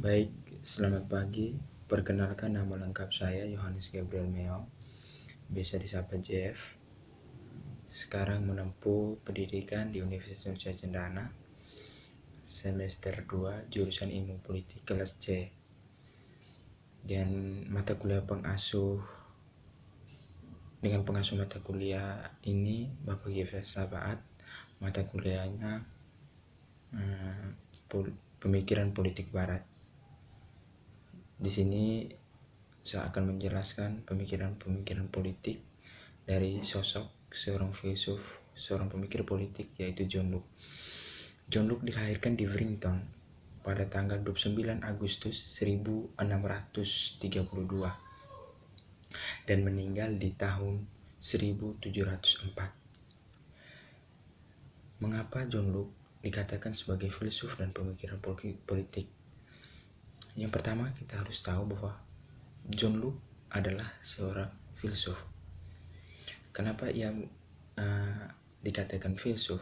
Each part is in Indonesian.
Baik, selamat pagi. Perkenalkan, nama lengkap saya Yohanes Gabriel Meo, biasa disapa JF. Sekarang menempuh pendidikan di Universitas Nusa Cendana, semester 2, jurusan Ilmu Politik kelas C. Dan mata kuliah dengan pengasuh mata kuliah ini Bapak Gifes Sabaat. Mata kuliahnya Pemikiran Politik Barat. Di sini saya akan menjelaskan pemikiran-pemikiran politik dari sosok seorang filsuf, seorang pemikir politik, yaitu John Locke. John Locke dilahirkan di Wellington pada tanggal 29 Agustus 1632 dan meninggal di tahun 1704. Mengapa John Locke dikatakan sebagai filsuf dan pemikiran politik? Yang pertama, kita harus tahu bahwa John Locke adalah seorang filsuf. Kenapa ia dikatakan filsuf?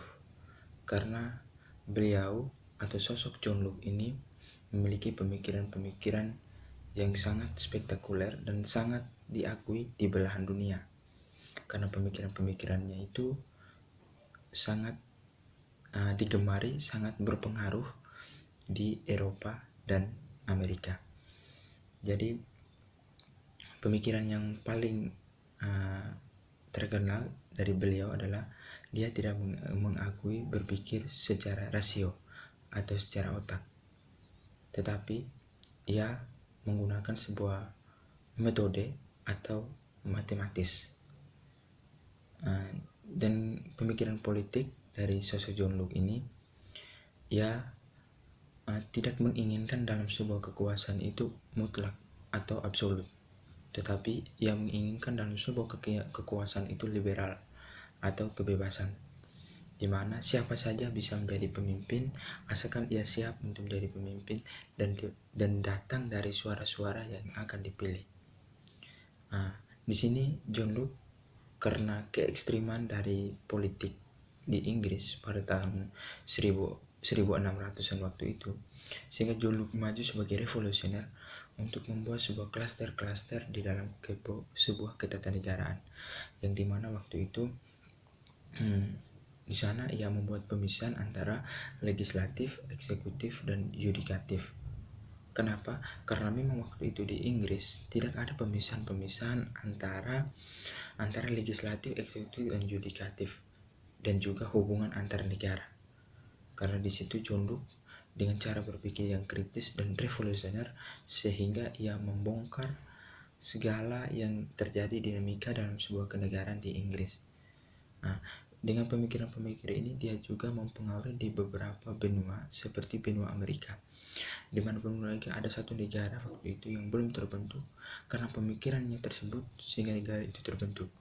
Karena beliau atau sosok John Locke ini memiliki pemikiran-pemikiran yang sangat spektakuler dan sangat diakui di belahan dunia. Karena pemikiran-pemikirannya itu sangat digemari, sangat berpengaruh di Eropa dan Amerika. Jadi pemikiran yang paling terkenal dari beliau adalah dia tidak mengakui berpikir secara rasio atau secara otak, tetapi ia menggunakan sebuah metode atau matematis. Dan pemikiran politik dari sosok John Locke ini, ia tidak menginginkan dalam sebuah kekuasaan itu mutlak atau absolut, tetapi ia menginginkan dalam sebuah kekuasaan itu liberal atau kebebasan, di mana siapa saja bisa menjadi pemimpin asalkan ia siap untuk menjadi pemimpin dan datang dari suara-suara yang akan dipilih. Di sini John Locke, karena keekstriman dari politik di Inggris pada tahun 1600-an waktu itu, sehingga John Locke maju sebagai revolusioner untuk membuat sebuah klaster-klaster di dalam sebuah ketatanegaraan, yang dimana waktu itu di sana ia membuat pemisahan antara legislatif, eksekutif, dan yudikatif. Kenapa? Karena memang waktu itu di Inggris tidak ada pemisahan-pemisahan antara legislatif, eksekutif, dan yudikatif, dan juga hubungan antar negara. Karena di situ John Locke dengan cara berpikir yang kritis dan revolusioner, sehingga ia membongkar segala yang terjadi dinamika dalam sebuah kenegaraan di Inggris. Dengan pemikiran-pemikiran ini dia juga mempengaruhi di beberapa benua seperti benua Amerika, di mana benua Amerika ada satu negara waktu itu yang belum terbentuk karena pemikirannya tersebut, sehingga negara itu terbentuk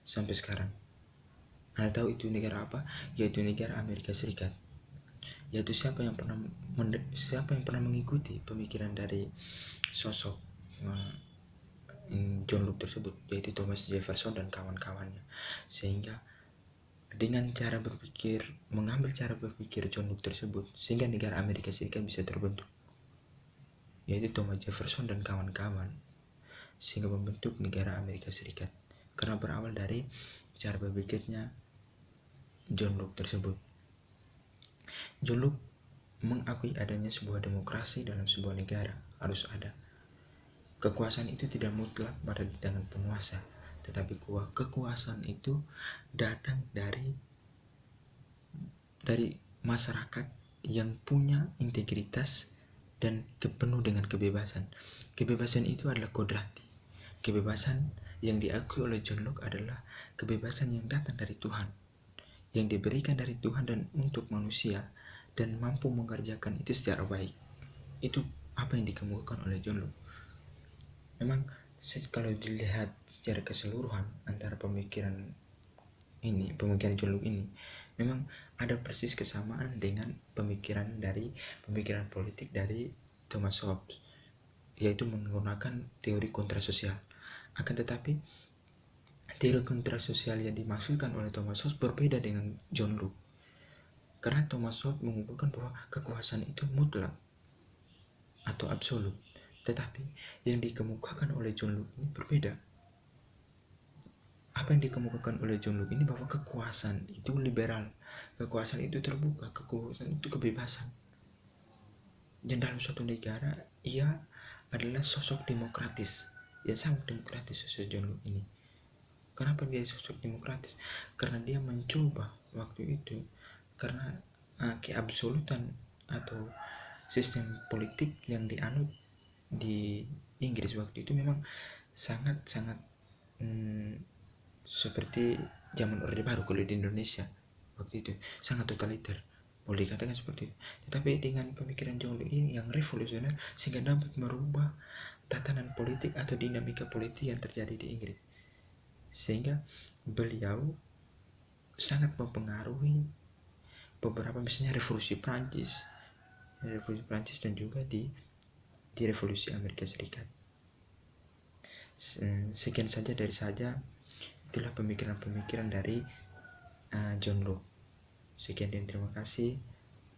sampai sekarang. Anda tahu itu negara apa? Yaitu negara Amerika Serikat. Yaitu siapa yang pernah mengikuti pemikiran dari sosok John Locke tersebut, yaitu Thomas Jefferson dan kawan-kawannya. Sehingga dengan mengambil cara berpikir John Locke tersebut, sehingga negara Amerika Serikat bisa terbentuk, yaitu Thomas Jefferson dan kawan-kawan, sehingga membentuk negara Amerika Serikat, karena berawal dari cara berpikirnya John Locke tersebut. John Locke mengakui adanya sebuah demokrasi dalam sebuah negara, harus ada. Kekuasaan itu tidak mutlak pada di tangan penguasa, tetapi kekuasaan itu datang dari masyarakat yang punya integritas dan penuh dengan kebebasan. Kebebasan itu adalah kodrati. Kebebasan yang diakui oleh John Locke adalah kebebasan yang datang dari Tuhan, yang diberikan dari Tuhan dan untuk manusia, dan mampu mengerjakan itu secara baik. Itu apa yang dikemukakan oleh John Locke. Memang kalau dilihat secara keseluruhan antara pemikiran John Locke ini, memang ada persis kesamaan dengan pemikiran politik dari Thomas Hobbes, yaitu menggunakan teori kontrasosial. Akan tetapi teori kontrasosial yang dimaksudkan oleh Thomas Hobbes berbeda dengan John Locke, karena Thomas Hobbes mengumpulkan bahwa kekuasaan itu mutlak atau absolut. Tetapi yang dikemukakan oleh John Locke ini berbeda. Apa yang dikemukakan oleh John Locke ini bahwa kekuasaan itu liberal, kekuasaan itu terbuka, kekuasaan itu kebebasan. Dan dalam suatu negara, ia adalah sosok demokratis, yang sangat demokratis sosok John Locke ini. Kenapa dia sosok demokratis? Karena dia mencoba waktu itu, karena keabsolutan atau sistem politik yang dianut di Inggris waktu itu memang sangat-sangat seperti zaman Orde Baru kalau di Indonesia waktu itu, sangat totaliter, boleh dikatakan seperti itu. Tetapi dengan pemikiran John Locke ini yang revolusioner, sehingga dapat merubah tatanan politik atau dinamika politik yang terjadi di Inggris, sehingga beliau sangat mempengaruhi beberapa, misalnya revolusi Prancis dan juga di revolusi Amerika Serikat. Sekian saja dari saya. Itulah pemikiran-pemikiran dari John Locke. Sekian dan terima kasih.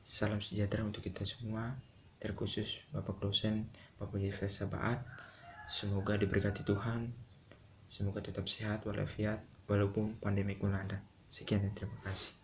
Salam sejahtera untuk kita semua, terkhusus Bapak dosen, Bapak Yefesa Baat. Semoga diberkati Tuhan. Semoga tetap sehat walafiat walaupun pandemi melanda. Sekian dan terima kasih.